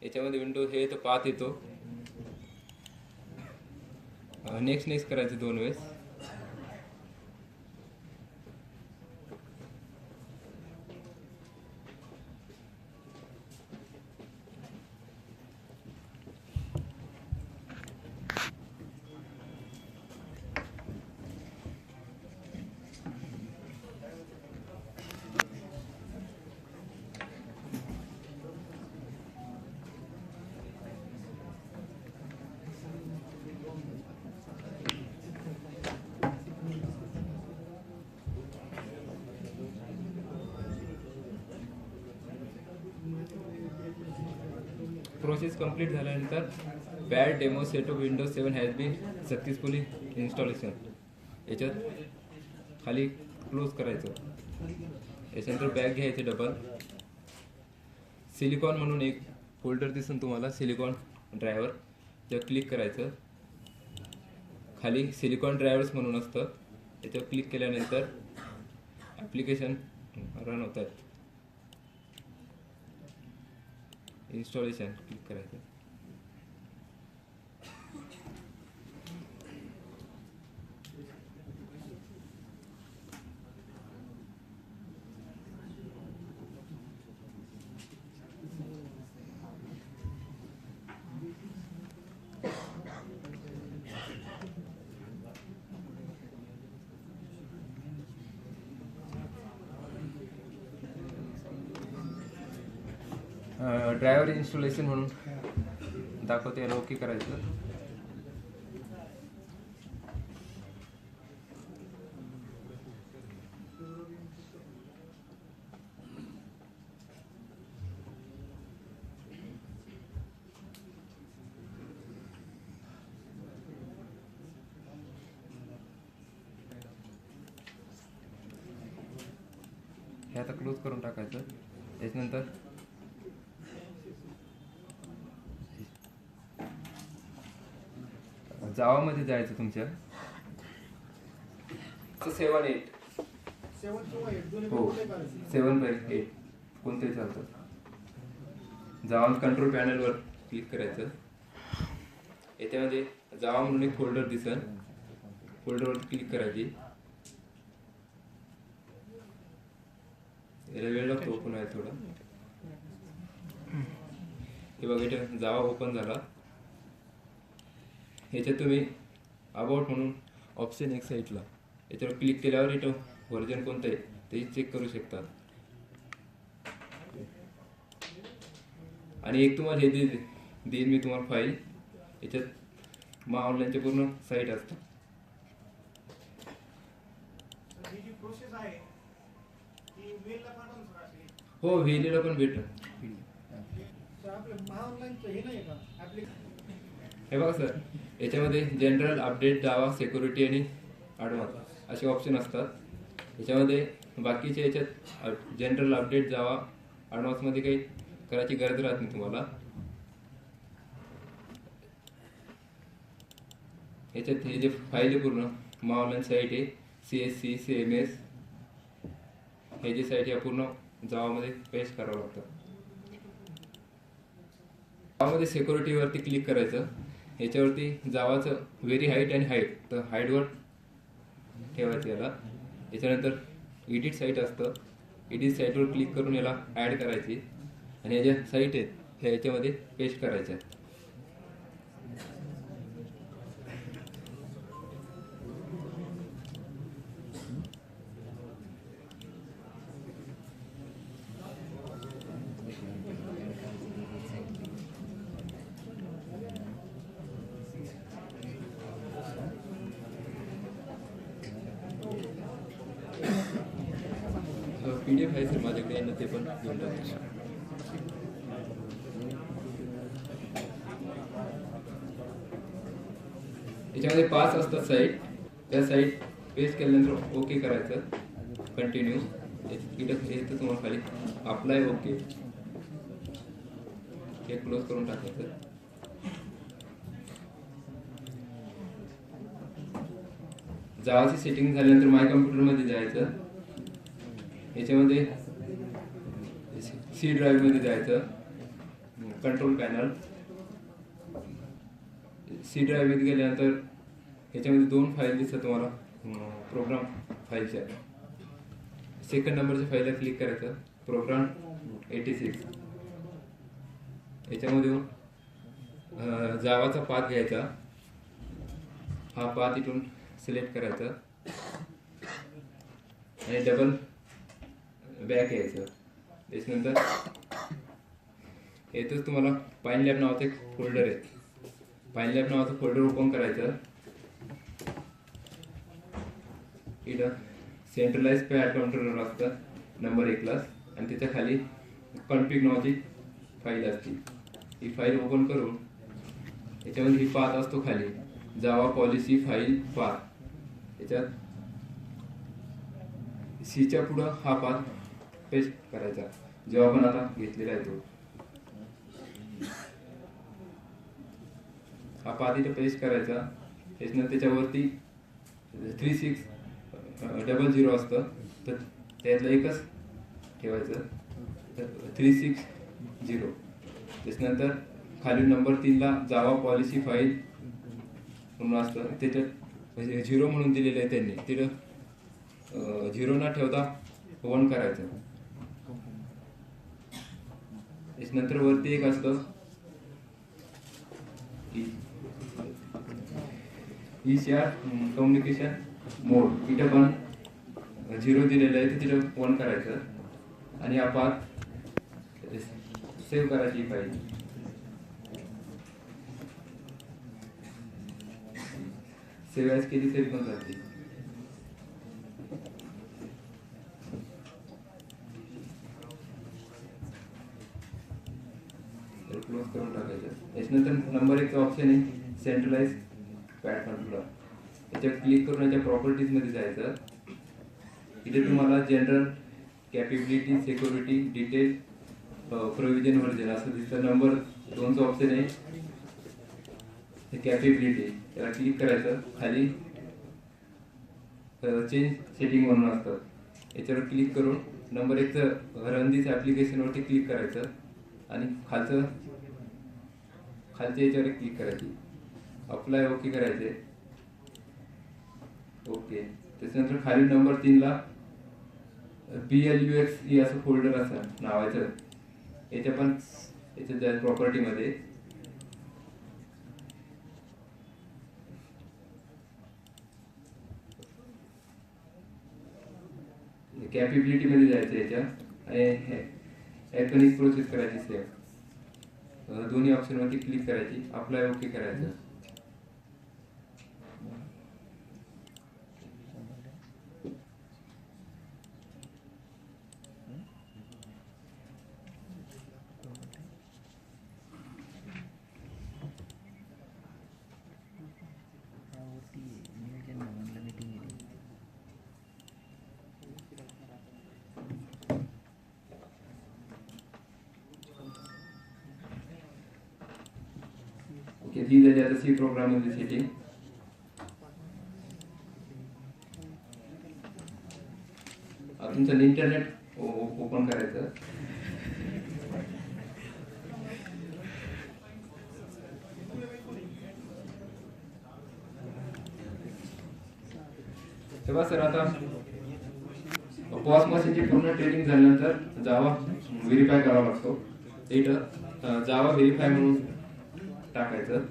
याच्यामध्ये विंडो हे तर पाहत येतो. नेक्स्ट करायचं 2 वेळेस. प्रोसेस कंप्लीट झाल्यानंतर bad demo set of Windows 7 has been successfully installation. याच्यात खाली क्लोज करायचं. याच्यानंतर बॅग घ्यायचे डबल. सिलिकॉन म्हणून एक फोल्डर दिसून तुम्हाला, सिलिकॉन ड्रायव्हर, त्यावर क्लिक करायचं. खाली सिलिकॉन ड्रायव्हर्स म्हणून असतं, त्याच्यावर क्लिक केल्यानंतर ॲप्लिकेशन रन होतात. इन्स्टॉलेशन क्लिक करायचं. ड्रायव्हर इन्स्टॉलेशन म्हणून दाखवते, याला ओके करायचं. हे आता क्लोज करून टाकायचं. त्याच्यानंतर जावामध्ये जायचं तुमच्या. 7-8 हो 7-8 कोणतेही चालतं. जावा कंट्रोल पॅनलवर क्लिक करायचं. याच्यामध्ये जावा म्हणून एक फोल्डर दिसेल, फोल्डरवर क्लिक करायची. याला वेळ लागतो ओपन आहे थोडं. हे बघा इथे जावा ओपन झाला. ह्याच्यात तुम्ही अबाउट म्हणून ऑप्शन एक साईडला, याच्यावर क्लिक केल्यावर इथं व्हर्जन कोणतं आहे ते चेक करू शकता. आणि एक तुम्हाला हे देईन मी तुम्हाला फाईल. याच्यात मग ऑनलाईनचे पूर्ण साईट असतं. हो व्हीलीला पण भेटेल. हे बघा सर, याच्यामध्ये जनरल, अपडेट, जावा, सिक्युरिटी आणि ॲडव्हान्स असे ऑप्शन असतात. याच्यामध्ये बाकीचे याच्यात जनरल, अपडेट, जावा, ॲडव्हान्समध्ये काही करायची गरज राहत नाही तुम्हाला. याच्यात हे जे फाईल आहे पूर्ण मा ऑनलाईन साईट आहे, CSC, CMS हे जे साईट या पूर्ण जावामध्ये पेस्ट करावं लागतं. जावामध्ये सिक्युरिटीवरती क्लिक करायचं. याच्यावरती जावाचं व्हेरी हाईट आणि हाईट, तर हाईटवर ठेवायचं याला. याच्यानंतर एडिट साईट असतं, एडिट साईटवर क्लिक करून याला ॲड करायची आणि या ज्या साईट आहेत ह्या याच्यामध्ये पेस्ट करायच्या. PDF आहे सर माझ्याकडे, यांना ते पण घेऊन टाकतो. याच्यामध्ये 5 असतात साईट, त्या साईट पेस्ट केल्यानंतर ओके करायचं. कंटिन्यू इथं तुम्हाला खाली अप्लाय ओके हे क्लोज करून टाकायचं. जावाची सेटिंग झाल्यानंतर माय कम्प्युटरमध्ये जायचं. याच्यामध्ये C ड्राईव्ह मध्ये जायचं. Control panel. सी ड्राईव्ह गेल्यानंतर याच्यामध्ये 2 फाईल दिसतात तुम्हाला प्रोग्राम फाईलच्या. सेकंड नंबरच्या फाईलला क्लिक करायचं, प्रोग्राम 86. याच्यामध्ये जावाचा पाथ घ्यायचा, हा पाथ इथून सिलेक्ट करायचा आणि डबल बॅक यायचं. त्याच्यानंतर येतच तुम्हाला पाइन लॅब नावाचं एक फोल्डर आहे. पाइन लॅब नावाचं फोल्डर ओपन करायचं. इथं सेंट्रलाइज पॅड कंट्रोलर असतं नंबर 1 ला आणि त्याच्या खाली कॉन्फिग नावाची फाईल असते. ही फाईल ओपन करून याच्यामध्ये ही पाथ असतो खाली, जावा पॉलिसी फाईल पाथ. याच्यात सीच्या पुढं हा पाथ पेस्ट करायचा जो आपण आता घेतलेला आहे तो. हा पाथ इथे पेस्ट करायचा. त्याच्यानंतर त्याच्यावरती 3600 असतं तर त्यातलं एकच ठेवायचं, तर 360. त्याच्यानंतर खाली नंबर 3 ला जावा पॉलिसी फाईल म्हणून असतं, त्याच्यात म्हणजे 0 म्हणून दिलेलं आहे त्यांनी, तिथं 0 न ठेवता 1 करायचं. त्याच्यानंतर वरती एक असतं ईशार कम्युनिकेशन मोड, तिथं पण 0 दिलेलं आहे, तिथं 1 करायचं आणि हा पाथ सेव्ह करायची फाईल. सेव्ह ॲज केली तरी पण चालते. क्लोज करून टाकायचं. याच्यानंतर नंबर 1 चा ऑप्शन आहे सेंट्रलाइज पॅड कंट्रोलर. याच्यावर क्लिक करून याच्या प्रॉपर्टीज मध्ये जायचं. इथे तुम्हाला general, capability, security, detail, provision version असं दिसतं. नंबर 2 चा ऑप्शन आहे कॅपेबिलिटी, त्याला क्लिक करायचं. खाली चेंज सेटिंग म्हणून असतं, याच्यावर क्लिक करून नंबर 1 चं रन दिस ॲप्लिकेशनवरती क्लिक करायचं आणि खालच्या याच्यावर क्लिक करायची, अप्लाय ओके करायचे. ओके. त्याच्यानंतर खाली नंबर 3 ला PLUXE असं फोल्डर असं नावाचं, याच्या पण याच्या प्रॉपर्टी मध्ये कॅपेबिलिटी मध्ये जायचं. याच्या ॲकनिक प्रोसेस करायची सेव्ह, दोन्ही ऑप्शन वरती क्लिक करायची, अप्लाय ओके करायचं. ओके, ती झाली आता सी प्रोग्राम मध्ये सेटिंग. तुमचं इंटरनेट ओपन करायचं. तेव्हा सर आता पॉस मशीनची पूर्ण ट्रेनिंग झाल्यानंतर जावा व्हेरीफाय करावा लागतो. इथं जावा व्हेरीफाय म्हणून टाकायचं,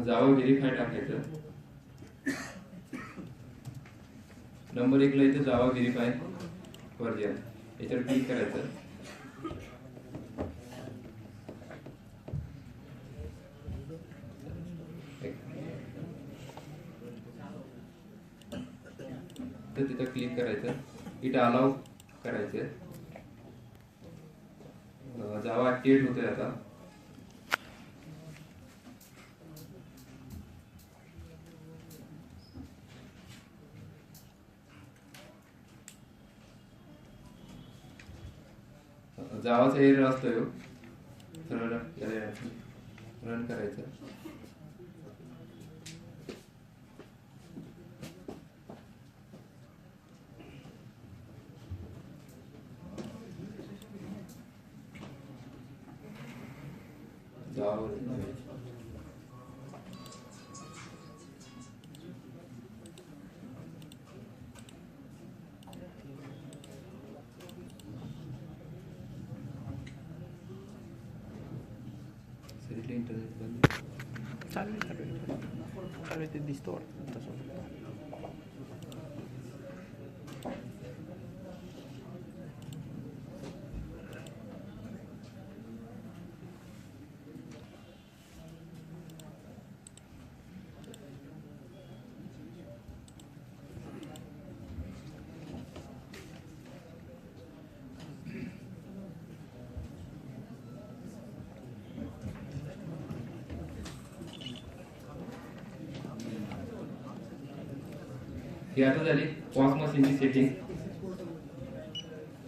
जावा व्हेरीफाय टाकायचं. नंबर 1 ला इथे जावा व्हेरीफाय व्हर्जन, याच्यावर क्लिक करायचं. तर तिथं क्लिक करायचं, इथं अलाउ करायचं. जावा ऍक्टिव्हेट होतोय आता. जावाचा एरर असतोय, रन करायचं. इंटरनेट बंद चालेल ते दिसतो तसं. हे आता झाली पॉस मशीनची सेटिंग.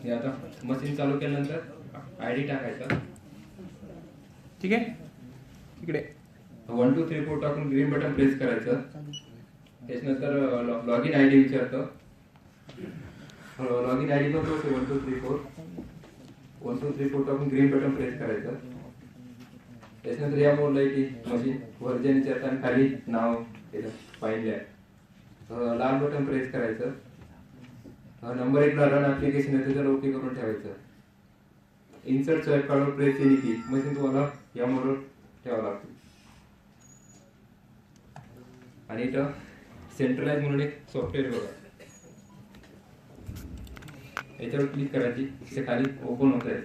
हे आता मशीन चालू केल्यानंतर आयडी टाकायचा. ठीक आहे, इकडे 1 2 3 4 टाकून ग्रीन बटन प्रेस करायचं. त्याच्यानंतर लॉगिन आयडी विचारतं. लॉगिन आयडी पण तोच 1 2 3 4 1 2 3 4 टाकून ग्रीन बटन प्रेस करायचं. त्याच्यानंतर या मोडला की मशीन व्हर्जन विचारतं आणि खाली नाव पाहिजे. लाल बटन प्रेस करायचं. नंबर 1 ला रन ऍप्लिकेशन आहे त्याच्यावर ओके करून ठेवायचं. इन्सर्ट स्वॅप कार्डवर प्रेस केली की मशीन तुम्हाला या मोडवर ठेवावं लागतं. आणि इथं सेंट्रलाइज म्हणून एक सॉफ्टवेअर बघा, याच्यावर क्लिक करायची. ते खाली ओपन होत आहे.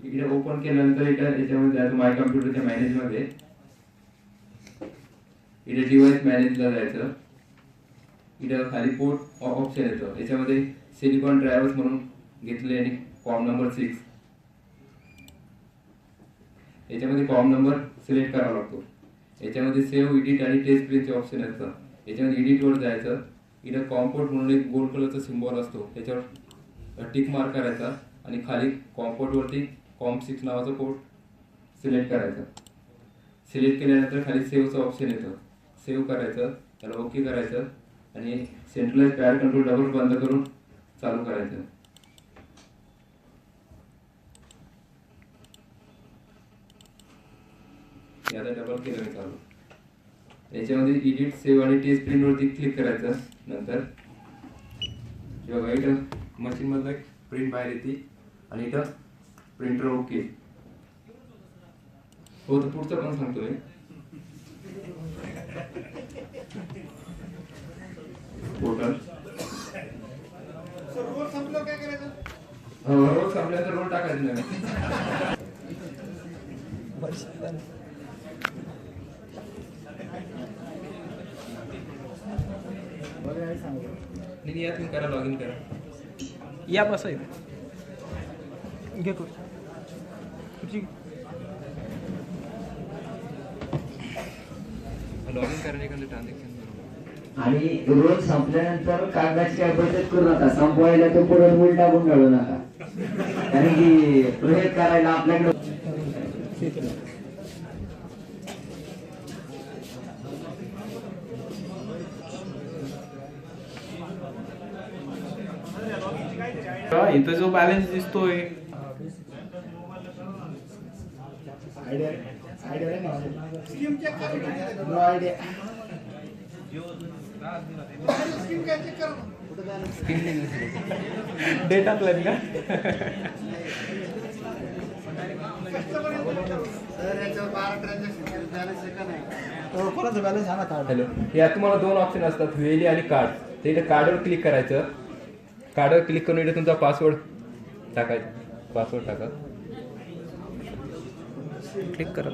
इकडे ओपन केल्यानंतर इथं याच्यामध्ये जायचं माय कम्प्युटरच्या मॅनेज मध्ये. इथे डिव्हाइस मॅनेजला जायचं. इथं खाली पोर्ट ऑप्शन येतं. याच्यामध्ये सिलिकॉन ड्रायव्हर्स म्हणून घेतले आणि कॉम नंबर 6 याच्यामध्ये कॉम नंबर सिलेक्ट करावा लागतो. याच्यामध्ये सेव्ह एडिट आणि टेस्ट प्रिंटचे ऑप्शन असतं. याच्यामध्ये एडिट वर जायचं. इथं कॉम्पोर्ट म्हणून एक गोल्ड कलरचा सिम्बॉल असतो, त्याच्यावर टिक मार्क करायचा आणि खाली कॉम्पोर्ट वरती कॉम 6 नावाचा पोर्ट सिलेक्ट करायचा. सिलेक्ट केल्यानंतर खाली सेव्हचं ऑप्शन येतं. सेव्ह करायचं, त्याला ओके करायचं आणि सेंट्रलाइज पॅड कंट्रोल डबल बंद करून चालू करायचं. याला डबल केलं मी चालू. याच्यामध्ये एडिट सेव्ह आणि टेस्ट प्रिंट वरती क्लिक करायचं. नंतर जेव्हा इथं मशीन मधलं प्रिंट बाहेर येते आणि इथं प्रिंटर ओके हो. तर पुढचं पण सांगतो मी. पोर्टल रोल संपल्यावर काय करायचं? रोल संपल्यानंतर रोल टाकायचं नाही. नाही या तुम्ही करा, लॉग इन करा. या बस आहे घे लॉग इन करणे एखादं ट्रान्झॅक्शन. आणि रोज संपल्यानंतर कागदाची काय बचत करू नका. संपवायला तो पुढे मूल टाकून काढू नका, कारण की प्रयोग करायला आपल्याकडे इथं जो बॅलन्स दिसतोय डेटा प्लॅन का? कोणाचा बॅलन्स हा ना कार्ड. हॅलो, यात तुम्हाला 2 ऑप्शन असतात, व्हेली आणि कार्ड. तर इथे कार्डवर क्लिक करायचं. कार्डवर क्लिक करून इथे तुमचा पासवर्ड टाकायचा. पासवर्ड टाका. क्लिक करा.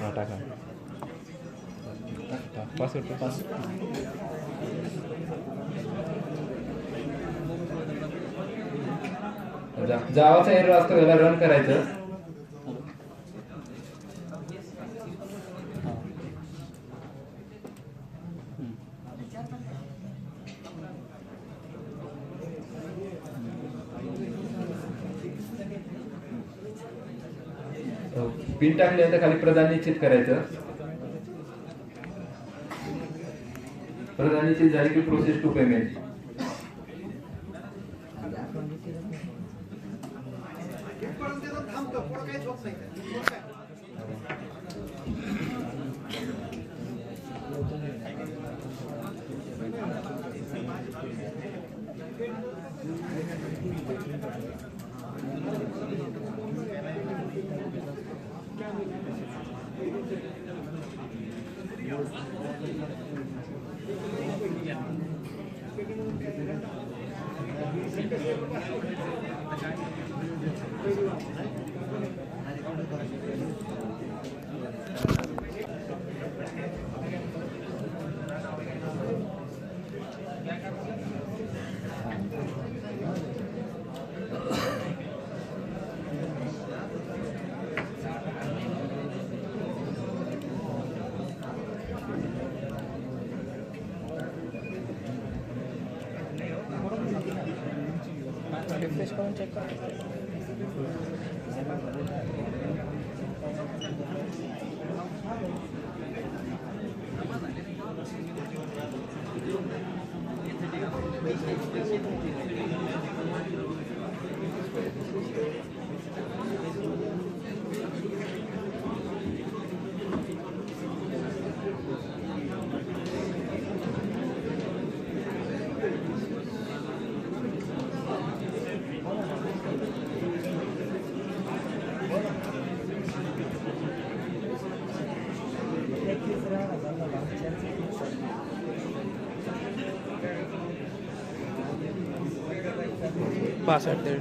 हा टाका पासवर्ड. जावाचा एरर असतो, याला रन करायचं. पिन टाकल्यानंतर खाली प्रदान निश्चित करायचं. प्रदान निश्चित झाली की प्रोसेस टू पेमेंट. रिफ्रेश करून चेक कर. पासवर्ड दे.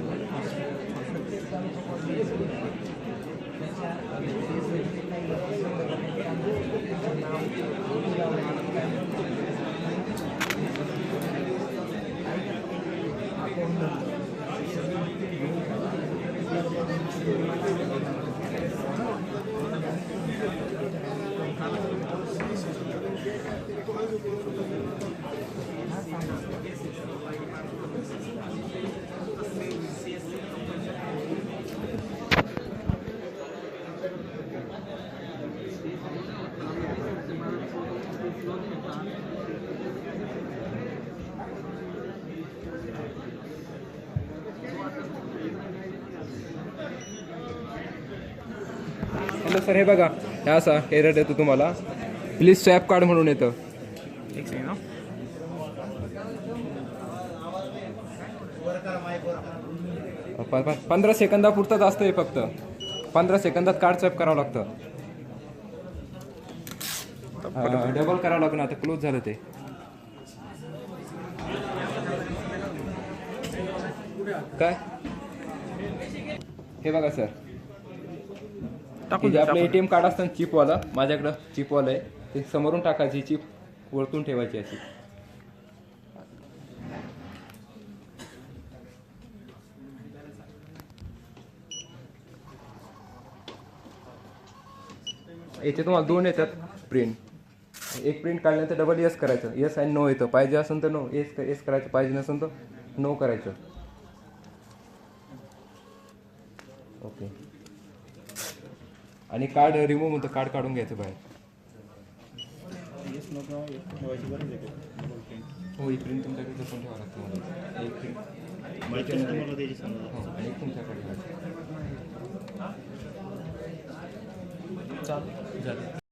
हॅलो सर, हे बघा, हे असा एरर येतो तुम्हाला. प्लीज स्वॅप कार्ड म्हणून येतं. एक सेकंड. 15 सेकंदापुरतंच असतं हे. फक्त 15 सेकंदात कार्ड स्वॅप करावं लागतं. डबल करावं लागतं. आता क्लोज झालं ते. काय हे बघा सर, जे आपलं ATM कार्ड असतं चिपवाला, माझ्याकडं चिपवाला आहे. ते समोरून टाकायची, चिप वरतून ठेवायची अशी. याचे तुम्हाला 2 येतात प्रिंट. एक प्रिंट काढल्यानंतर डबल येस करायचं. येस आणि नो येतं. पाहिजे असेल तर नो, येस करायचं. पाहिजे नसेल तर नो करायचं. ओके. आणि कार्ड रिमूव्ह होतं, कार्ड काढून घ्यायचं बाहेर. हो, ही प्रिंट तुमच्याकडे जपून ठेवावं लागतं मला. एक प्रिंट हो, आणि एक तुमच्याकडे ठेवायचं. चालेल.